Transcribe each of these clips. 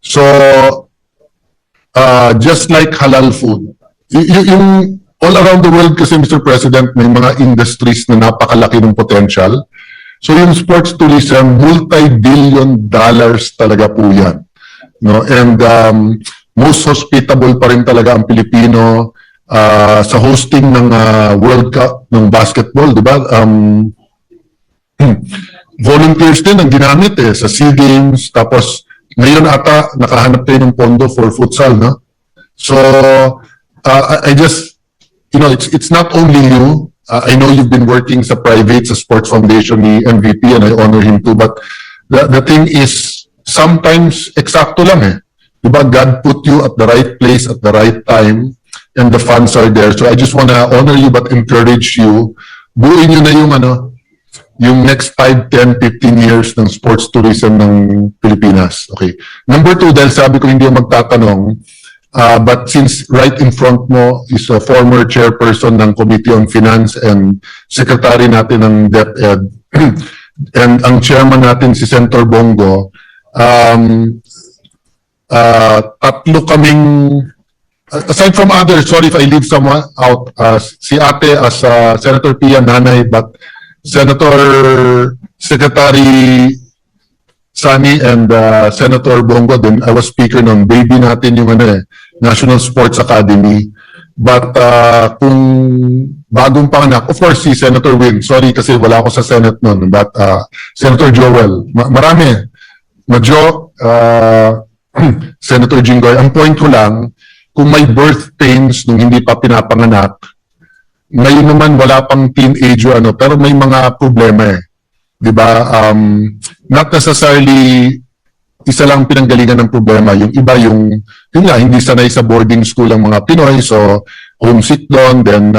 So, just like halal food, yung all around the world kasi, Mr. President, may mga industries na napakalaki ng potential. So yung sports tourism, multi-billion dollars talaga po yan. No? And most hospitable pa rin talaga ang Pilipino sa hosting ng World Cup ng basketball, di ba? Volunteers din ang ginamit sa SEA Games, tapos ngayon ata nakahanap tayo ng pondo for futsal, no? So I just, you know, it's not only you. I know you've been working sa private, sa Sports Foundation ni MVP, and I honor him too, but the thing is, sometimes eksakto lang Diba? God put you at the right place at the right time, and the funds are there. So I just wanna honor you but encourage you. Buuin nyo na yung next 5, 10, 15 years ng sports tourism ng Pilipinas. Okay. Number 2, dahil sabi ko hindi ako magtatanong, but since right in front mo is a former chairperson ng Committee on Finance and secretary natin ng DepEd, and ang chairman natin si Senator Bongo, tatlo kaming, aside from others, sorry if I leave someone out, si ate as Senator Pia nanay, but Senator Secretary Sani and Senator Bongo din, I was speaker ng baby natin yung National Sports Academy. But kung bagong panganak, of course si Senator Win, sorry kasi wala ako sa Senate noon, but Senator Joel, marami. Majo, Senator Jinggoy, ang point ko lang, kung may birth pains nung hindi pa pinapanganak, ngayon naman wala pang teenage o pero may mga problema Diba? Not necessarily isa lang pinanggalingan ng problema. Yung iba yun nga, hindi sanay sa boarding school ang mga Pinoy, so homesick doon. Then,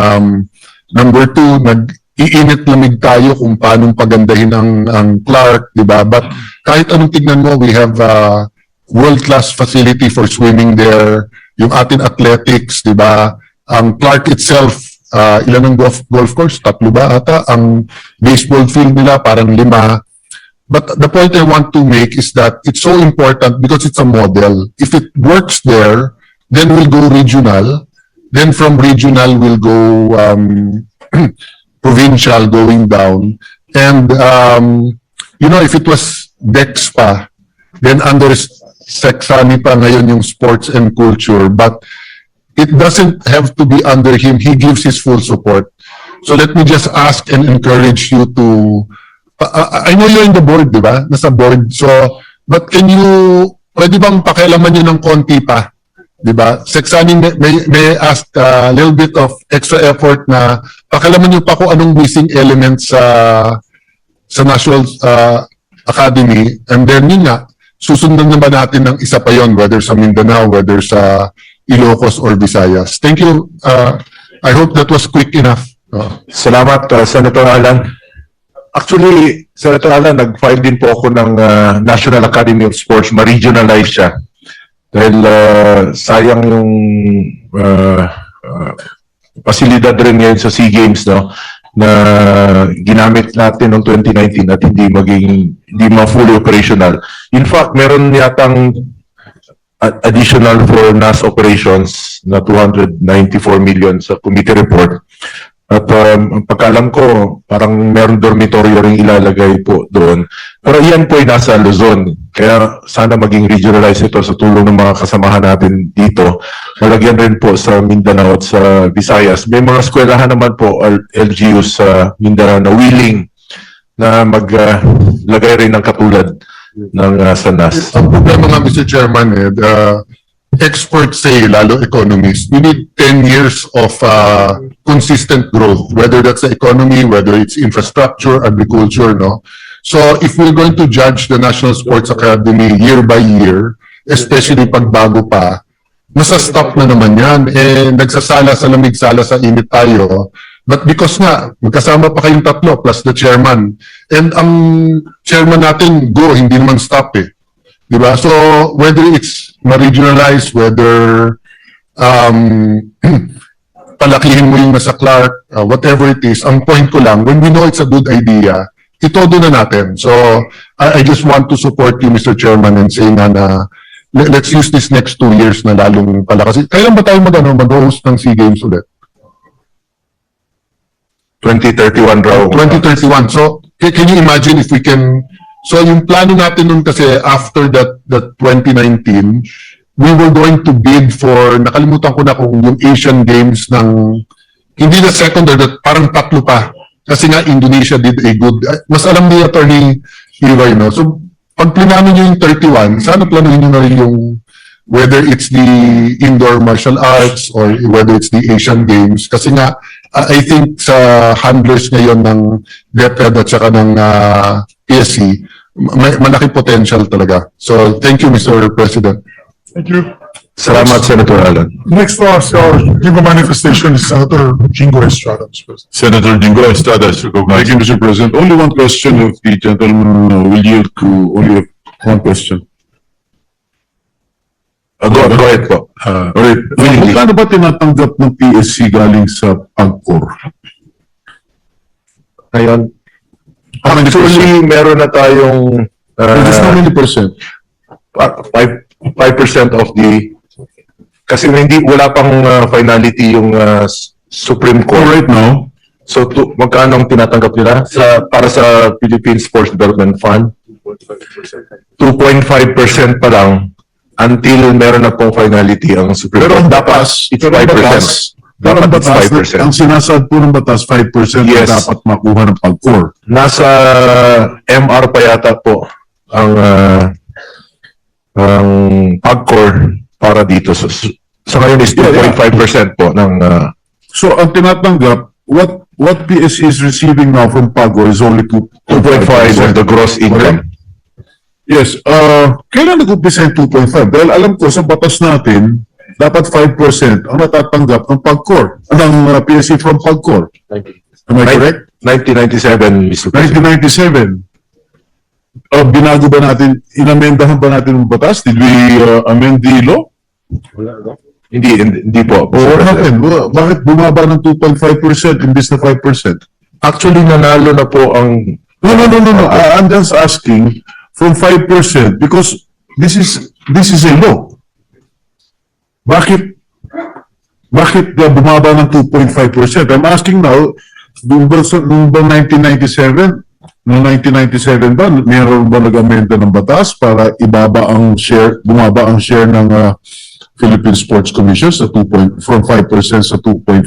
number 2, nag-iinit lamig tayo kung paano pagandahin ang Clark, diba? But kahit anong tignan mo, we have a world-class facility for swimming there. Yung atin athletics, diba? Ang Clark itself, ilan ang golf course? 3 ba ata? Ang baseball field nila parang 5. But the point I want to make is that it's so important because it's a model. If it works there, then we'll go regional. Then from regional, we'll go provincial, going down. And, you know, if it was DEXPA, then under Sexani pa ngayon yung sports and culture. But it doesn't have to be under him. He gives his full support. So let me just ask and encourage you to, I know you're in the board, di ba? Nasa board. So, but can you, pwede bang pakialaman nyo ng konti pa? Di ba? Sexani may ask a little bit of extra effort na pakialaman nyo pa kung anong missing elements sa National Academy. And then yun nga, susundan na ba natin ng isa pa yon, whether sa Mindanao, whether sa Ilocos or Visayas. Thank you. I hope that was quick enough. Salamat, Senator Alan. Actually, Senator Alan, nag-file din po ako ng National Academy of Sports, ma-regionalize siya. Dahil sayang yung pasilidad rin ngayon sa SEA Games, no, na ginamit natin noong 2019 at hindi ma-fully operational. In fact, meron yatang additional for NAS operations na 294 million sa committee report. At ang pagkalam ko, parang meron dormitorio rin ilalagay po doon. Pero iyan po ay nasa Luzon. Kaya sana maging regionalize ito sa tulong ng mga kasamahan natin dito. Malagyan rin po sa Mindanao at sa Visayas. May mga eskwelahan naman po, LGU sa Mindanao na willing na maglagay rin ng katulad ng SANAS. Ang problema nga, Mr. Chairman, experts say, lalo economists, you need 10 years of consistent growth, whether that's the economy, whether it's infrastructure, agriculture, no? So if we're going to judge the National Sports Academy year by year, especially pag bago pa, nasa-stop na naman yan. Nagsasala sa lamig, sala sa init tayo. But because nga, magkasama pa kayong tatlo plus the chairman. And ang chairman natin, hindi naman stop Diba? So, whether it's ma-regionalize, whether palakihin mo yung nasa Clark, whatever it is, ang point ko lang, when we know it's a good idea, itodo na natin. So, I just want to support you, Mr. Chairman, and saying na let's use this next 2 years na lalong palakas. Kailan ba tayo mag-host ng SEA Games ulit? 2031 raw. 2031. So, can you imagine if we can... So, yung plano natin nun kasi after that 2019, we were going to bid for, nakalimutan ko na kung yung Asian Games ng, hindi na second or parang tatlo pa. Kasi nga Indonesia did a good, mas alam ni Attorney Iloy, no? So, pag plinano nyo yung 31, sana planuhin nyo na rin yung whether it's the indoor martial arts or whether it's the Asian Games. Kasi nga, I think sa handlers ngayon ng DepEd at saka ng PSC, may malaki potential talaga. So, thank you, Mr. President. Thank you. Salamat, Senator Alan. Next to us, our Jingo manifestation is Senator Jingo Estrada, Mr. President. Senator Jingo Estrada is recognized. Thank you, Mr. President. Only one question if the gentleman will yield to only one question. Go ahead po. Alright. Magkano ba tinatanggap ng PSC galing sa PAGCOR? Ngayon, actually, meron na tayong Just how many percent? 5% of the, kasi wala pang finality yung Supreme So Court. right now, So, magkano ang tinatanggap nila para sa Philippine Sports Development Fund? 2.5% pa lang until meron na pong finality ang Supreme pero Court. ang Dapat batas, it's pero ang 5%. batas, pero ang Dapat it's batas, 5%. ang sinasaad po ng batas, 5% Yes. na dapat makuha ng PAGCOR. Nasa MR pa yata po ang PAGCOR para dito. So, sa ngayon is 2.5% po ng So ang tinatanggap, what PSC is receiving now from PAGCOR is only 2.5 of the gross income. Yes, kailan nag-umpisa yung 2.5? Dahil alam ko sa batas natin, dapat 5% ang natatanggap ng PAGCOR, ng PSC from PAGCOR. Am I correct? 1997, Mr. President. 1997. Binago ba natin, inamendahan ba natin ang batas? Did we amend the law? Hindi po. O Mr. what President. happened? Bakit bumaba ng 2.5% imbis na 5%? Actually, nanalo na po ang No. I'm just asking from 5% because this is a law. Bakit bumaba ng 2.5%? I'm asking now, noong ba 1997? Noong 1997 ba, mayroon ba nag-amenda ng batas para bumaba ang share ng Philippine Sports Commission from 5% sa 2.5%?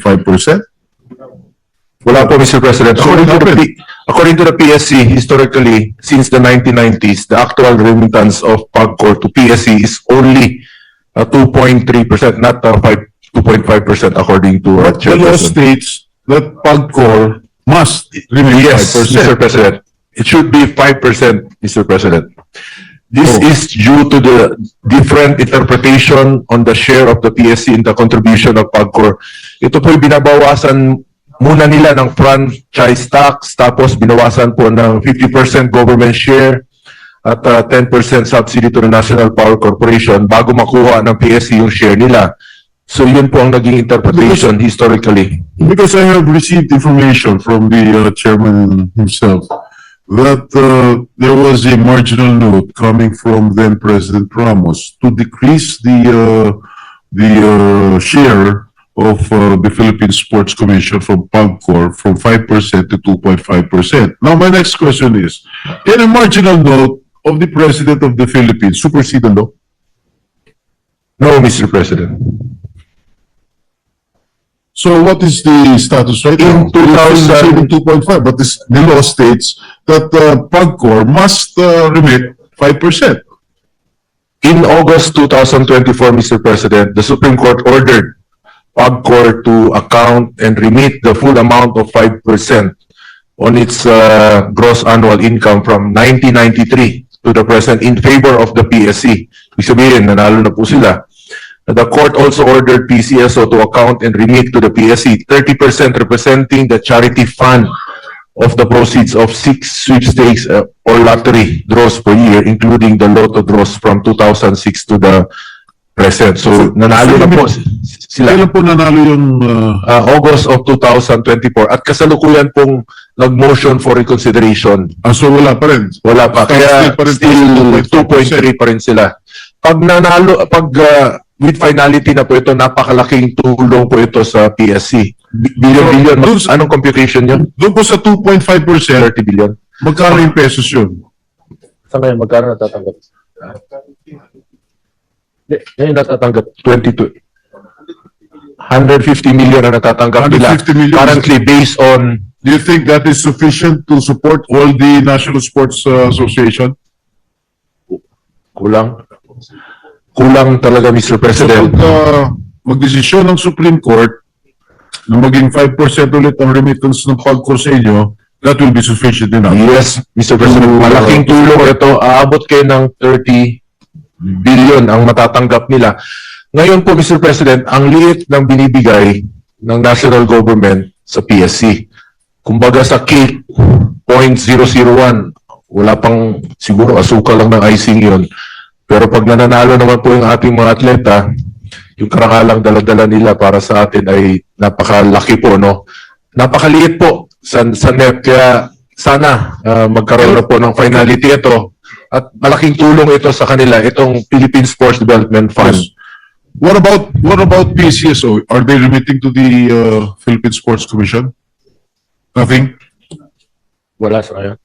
Wala po, Mr. President. So, According to the PSC, historically, since the 1990s, the actual remittance of PAGCOR to PSC is only 2.3%, not 2.5% according to But the law states that PAGCOR must remain Yes, 5%. Mr. President. It should be 5%, Mr. President. This is due to the different interpretation on the share of the PSC in the contribution of PAGCOR. Ito po'y binabawasan muna nila ng franchise tax, tapos binawasan po ng 50% government share at 10% subsidy to the National Power Corporation bago makuha ng PSC yung share nila. So yun po ang naging interpretation historically. Because I have received information from the chairman himself that there was a marginal note coming from then President Ramos to decrease the share of the Philippine Sports Commission from PAGCOR from 5% to 2.5%. Now, my next question is, can a marginal note of the President of the Philippines supersede the law? No, Mr. President. So what is the status right now? In 2000 2.5, but the law states that PAGCOR must remit 5%. In August 2024, Mr. President, the Supreme Court ordered PAGCOR to account and remit the full amount of 5% on its gross annual income from 1993 to the present in favor of the PSC. Ibig sabihin, nanalo na po sila. The court also ordered PCSO to account and remit to the PSC 30% representing the charity fund of the proceeds of 6 sweepstakes or lottery draws per year, including the lotto draws from 2006 to the present. So, nanalo na po sila. Kailan po nanalo yung August of 2024 at kasalukuyan pong nag-motion for reconsideration. so wala pa rin. Wala pa. Kaya still 2.3 pa rin sila. Pag nanalo, with finality na po ito, napakalaking tulong po ito sa PSC. Billion. Anong computation yun? Doon po sa 2.5%, 30 billion. magkano yung pesos yun? Sa ngayon, magkano natatanggap? Ngayon natatanggap 22. 150 million na natatanggap nila. 150 million. Currently based on Do you think that is sufficient to support all the National Sports Association? kulang. Kulang talaga, Mr. So President. pag magdesisyon ng Supreme Court na maging 5% ulit ang remittance ng PAGCOR sa inyo, that will be sufficient enough. Yes, Mr. President. Malaking tulong ito. Aabot kayo ng 30 billion ang matatanggap nila. Ngayon po, Mr. President, ang liit ng binibigay ng national government sa PSC. Kumbaga sa cake, 0.001, wala pang siguro asukal lang ng icing yun. Pero pag nananalo naman po yung ating mga atleta, yung karangalang dala-dala nila para sa atin ay napakalaki po, no? Napakaliit po sa net. Kaya sana magkaroon na po ng finality ito. At malaking tulong ito sa kanila, itong Philippine Sports Development Fund. Yes. What about PCSO? Are they remitting to the Philippine Sports Commission? Nothing? Wala sa ngayon.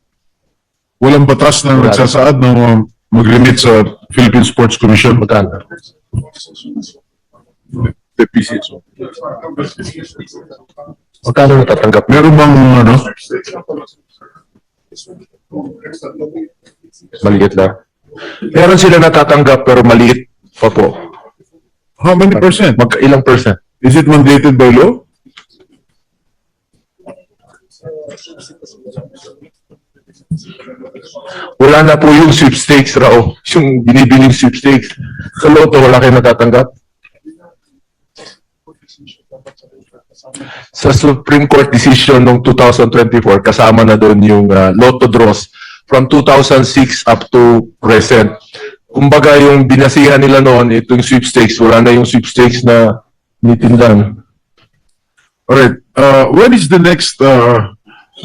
Walang batas na Wala. nagsasaad na mag-remit sa Philippine Sports Commission? Magkano? The PCSO. Magkano natatanggap? Meron bang ano? Maliit lang. Meron sila natatanggap pero maliit pa po. How many percent? Ilang percent? Is it mandated by law? Wala na po yung sweepstakes raw. Yung binibining sweepstakes. Sa loto, wala kayo natatanggap? Sa Supreme Court decision noong 2024, kasama na doon yung lotto draws from 2006 up to present. Kumbaga yung binasihan nila noon, itong sweepstakes, wala na yung sweepstakes na nitindan. Alright, when is the next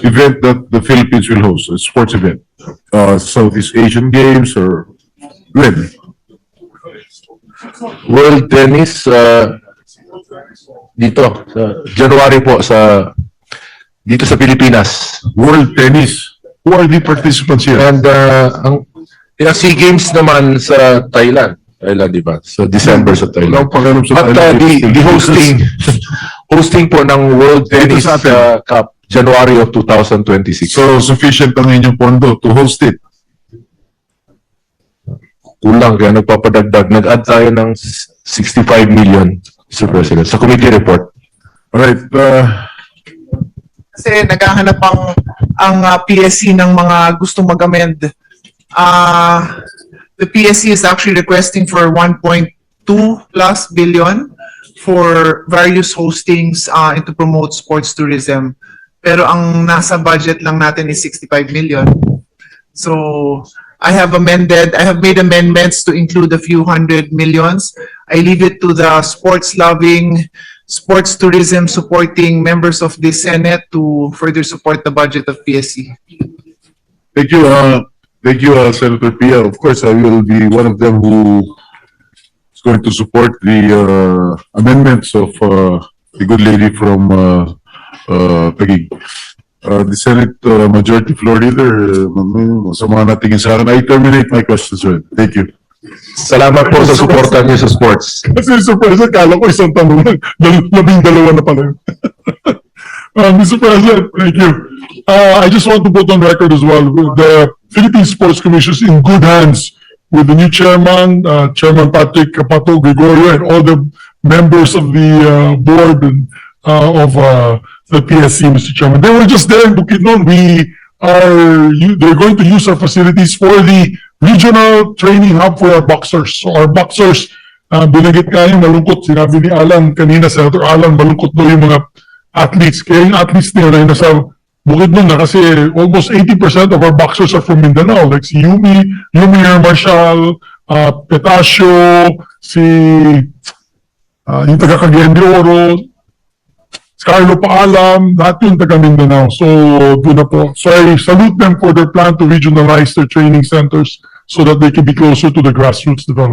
event that the Philippines will host? A sports event? Southeast Asian Games or when? World Tennis, dito, sa January po, dito sa Pilipinas. World Tennis. Who are the participants here? And ang SEA Games naman sa Thailand. Thailand, di ba? Sa December sa Wala Thailand. akong pakialam sa But Thailand. the hosting po ng World Dito Tennis sa atin. Cup, January of 2026. So sufficient ang inyong pondo to host it. Kulang, kaya nagpapadagdag. Nag-add tayo ng 65 million, Mr. President, sa committee report. Alright, Kasi naghahanap ang PSC ng mga gustong mag-amend. The PSC is actually requesting for 1.2 plus billion for various hostings and to promote sports tourism. Pero ang nasa budget lang natin is 65 million. So I have made amendments to include a few hundred millions. I leave it to the sports-loving, sports tourism supporting members of the Senate to further support the budget of PSC. thank you, Senator Pia. Of course, I will be one of them who is going to support the amendments of the good lady from Taguig. The Senate Majority Floor Leader, masama natingin sa akin. I terminate my questions, sir. Thank you. Salamat po sa suporta niyo sa sports. Kasi Mr. President, kala ko isang tanong lang, 12 na pala yun. Mr. President, thank you. I just want to put on record as well, the Philippine Sports Commission is in good hands with the new chairman, Chairman Patrick Pato Gregorio, and all the members of the board of the PSC, Mr. Chairman. They were just there in Bukidnon. They're going to use our facilities for the regional training hub for our boxers. So our boxers, binigit nga yung malungkot, sinabi ni Alan kanina, Senator Alan, malungkot daw yung mga athletes. Kaya yung athletes nila na nasa Bukidnon na kasi almost 80% of our boxers are from Mindanao, like si Yumi Marshall, Petasio, yung taga Cagayan de Oro, si Carlo Paalam, lahat yun taga Mindanao. So, doon na po. So, I salute them for their plan to regionalize their training centers so that they can be closer to the grassroots development.